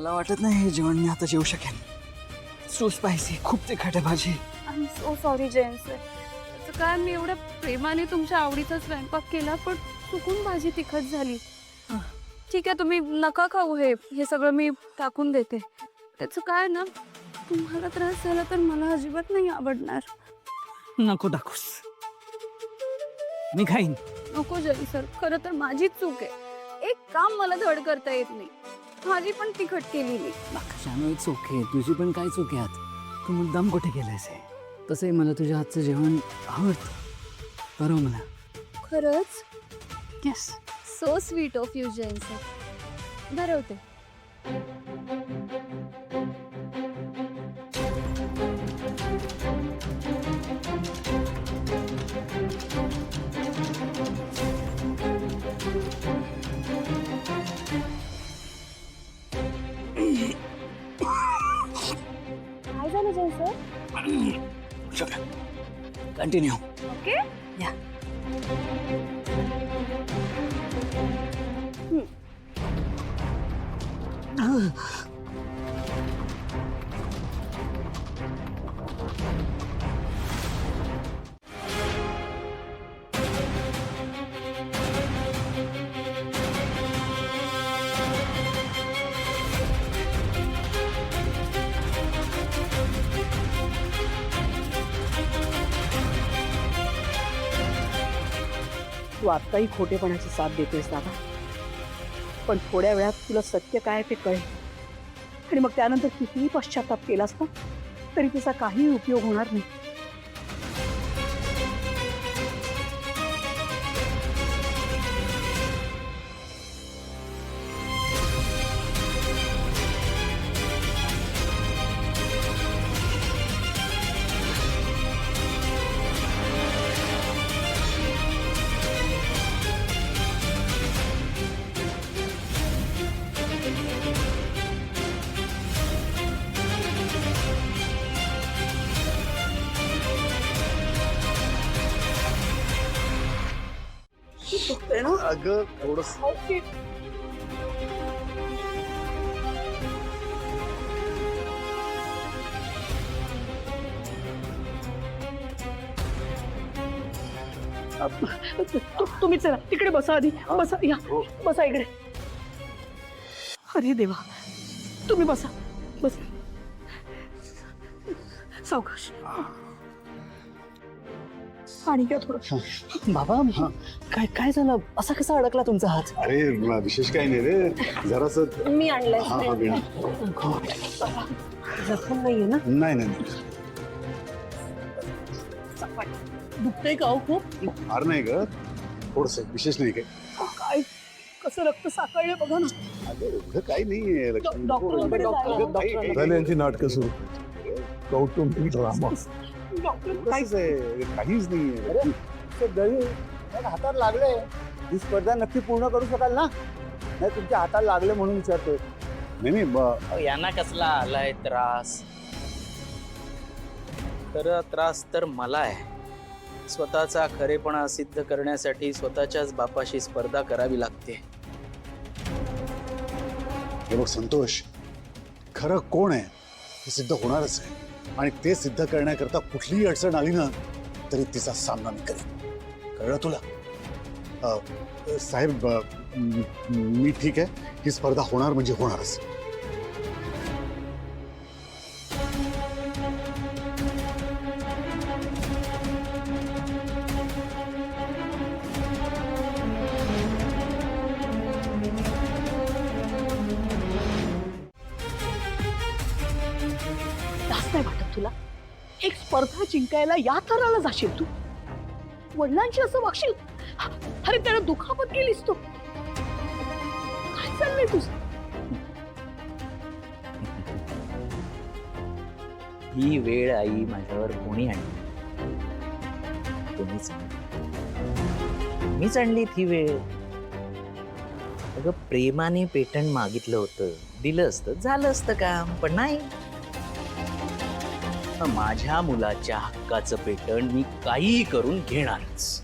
मला वाटत नाही हे जेवण मी आता जेवू शकेन. सो स्पायसी, खूप तिखट आहे भाजी. I am so sorry Jayant sir. त्याचं काय, मी एवढ्या प्रेमाने तुमच्या आवडीचा स्वयंपाक केला पण चुकून भाजी तिखट झाली. ठीक आहे, तुम्ही नका खाऊ हे सगळं मी टाकून देते. त्याचं काय ना, तुम्हाला त्रास झाला तर मला अजिबात नाही आवडणार. नको टाकूस, मी खाईन. नको जयंत सर, खरं तर माझीच चूक आहे. एक काम मला धड करता येत नाही. भाजी पण तिखट केलेली. शानू चूक आहे, तुझी पण काय चूक आहे. तू मुद्दाम कुठे केलंयस हे? तसंही मला तुझ्या हातचं जेवण आवडतं. बरोबर मला. खरंच yes. So sweet of you Jayant sir. धरवते. काय झालं जयंत सर? कंटिन्यू. ओके. या. तू आत्ताही खोटेपणाची साथ देतेस दादा, पण थोड्या वेळात तुला सत्य काय ते कळेल आणि मग त्यानंतर कितीही पश्चाताप केलास ना तरी तिचा काहीही उपयोग होणार नाही. अगं थोडस तुम्हीच ना तिकडे बसा, आधी बसा. या बसा इकडे. अरे देवा, तुम्ही बसा बस. सावकाश. आणि घ्या थोडं. बाबा, काय काय झालं? असा कसा अडकला तुमचा हात? अरे विशेष काही नाही रे, जरास. मी आणलंय. जखम नाहीये ना? नाही नाही दुखतंय का हो खूप? फार नाही ग, थोडस विशेष नाही काय. काय कसं रक्त साकळले बघा ना. अगं एवढं काही नाहीये लक्ष्मी. डॉक्टरांकडे अगं, काही- काही- झाली यांची नाटकं सुरू. कौटुंबिक ड्रामा. डॉक्टर काहीच आहे, काहीच नाहीये. हातात लागले, ही स्पर्धा नक्की पूर्ण करू शकाल ना? नाही तुमच्या हाताला लागले म्हणून विचारतोय. नाही नाही यांना कसला आलाय त्रास? तर त्रास तर मला आहे. स्वतःचा खरेपणा सिद्ध करण्यासाठी स्वतःच्याच बापाशी स्पर्धा करावी लागते. हे बघ संतोष, खरं कोण आहे हे सिद्ध होणारच आहे आणि ते सिद्ध करण्याकरता कुठलीही अडचण आली ना तरी तिचा सामना मी करेन. कळलं तुला? साहेब, मी ठीक आहे, ही स्पर्धा होणार म्हणजे होणारच. जास्त नाही वाटत तुला? एक स्पर्धा जिंकायला या थराला जाशील तू? वडिलांशी असं वागशील? अरे त्याला दुखापत केलीस तू. काय चाललंय तुझं? ही वेळ आई माझ्यावर कोणी आणली? तुम्हीच. मीच आणली ती वेळ. अगं प्रेमाने पेटंट मागितलं होतं, दिलं असतं, झालं असतं काम, पण नाही. माझ्या मुलाच्या हक्काचं पेटंट मी काहीही करून घेणारच.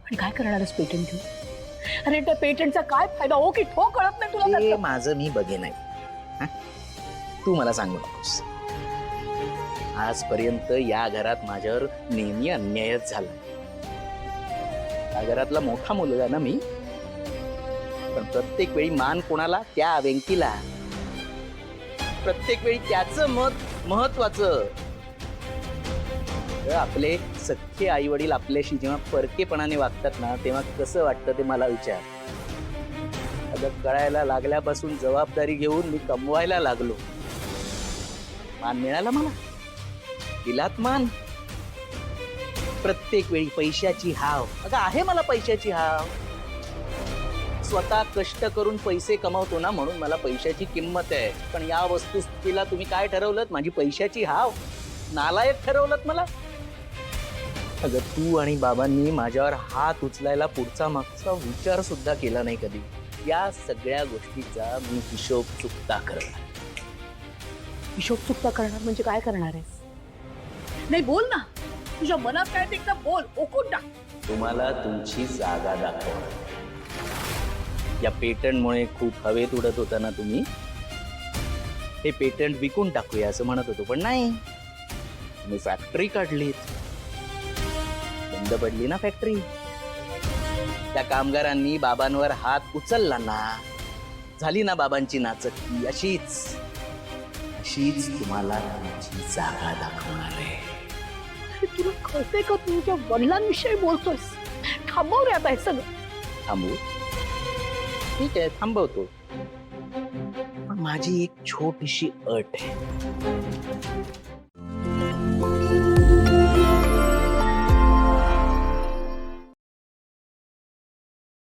आणि काय करणारच पेटंट घेऊन? अरे त्या पेटंटचा काय फायदा हो की ठो कळत नाही तुला ते त्याचं? माझं मी बघे नाही. तू मला सांगू नकोस. आजपर्यंत या घरात माझ्यावर नेहमी अन्यायच झाला. या घरातला मोठा मुलगा ना मी, पण प्रत्येक वेळी मान कोणाला? त्या व्यक्तीला. प्रत्येक वेळी त्याचं मत महत्वाचं. आपले सख्खे आई वडील आपल्याशी जेव्हा परकेपणाने वागतात ना, तेव्हा कसं वाटतं ते मला विचार. अगं कळायला लागल्यापासून जबाबदारी घेऊन मी कमवायला लागलो. मान मिळाला मला, दिलात मान. प्रत्येक वेळी पैशाची हाव. अगं आहे मला पैशाची हाव. स्वतः कष्ट करून पैसे कमवतो ना, म्हणून मला पैशाची किंमत आहे. पण या वस्तुस्थितीला तुम्ही काय ठरवलं? माझी पैशाची हाव. नालायक ठरवलं मला. अगं तू आणि बाबांनी माझ्यावर हात उचलायला पुढचा मागचा विचार सुद्धा केला नाही कधी. या सगळ्या गोष्टीचा मी हिशोब चुकता करणार. हिशोब चुकता करणार म्हणजे काय करणार आहेस? नाही बोल ना, तुझ्या मनात काय ते एकदा बोल, ओकून टाक. तुम्हाला तुमची जागा दाखवणार. या पेटंटमुळे खूप हवेत उडत होता ना तुम्ही. हे पेटंट विकून टाकूया असं म्हणत होतो, पण नाही. तुम्ही फॅक्टरी काढलीत. बंद पडली ना फॅक्टरी. त्या कामगारांनी बाबांवर हात उचलला ना, झाली ना बाबांची नाचक्की. अशीच तुम्हाला तुमची जागा दाखवणार आहे. अरे तुला कळतंय का? तुझ्या वडिलांविषयी बोलतोयस. थांबव रे आता हे सगळं. थांबू? ठीक आहे, थांबवतो. पण माझी एक छोटीशी अट आहे.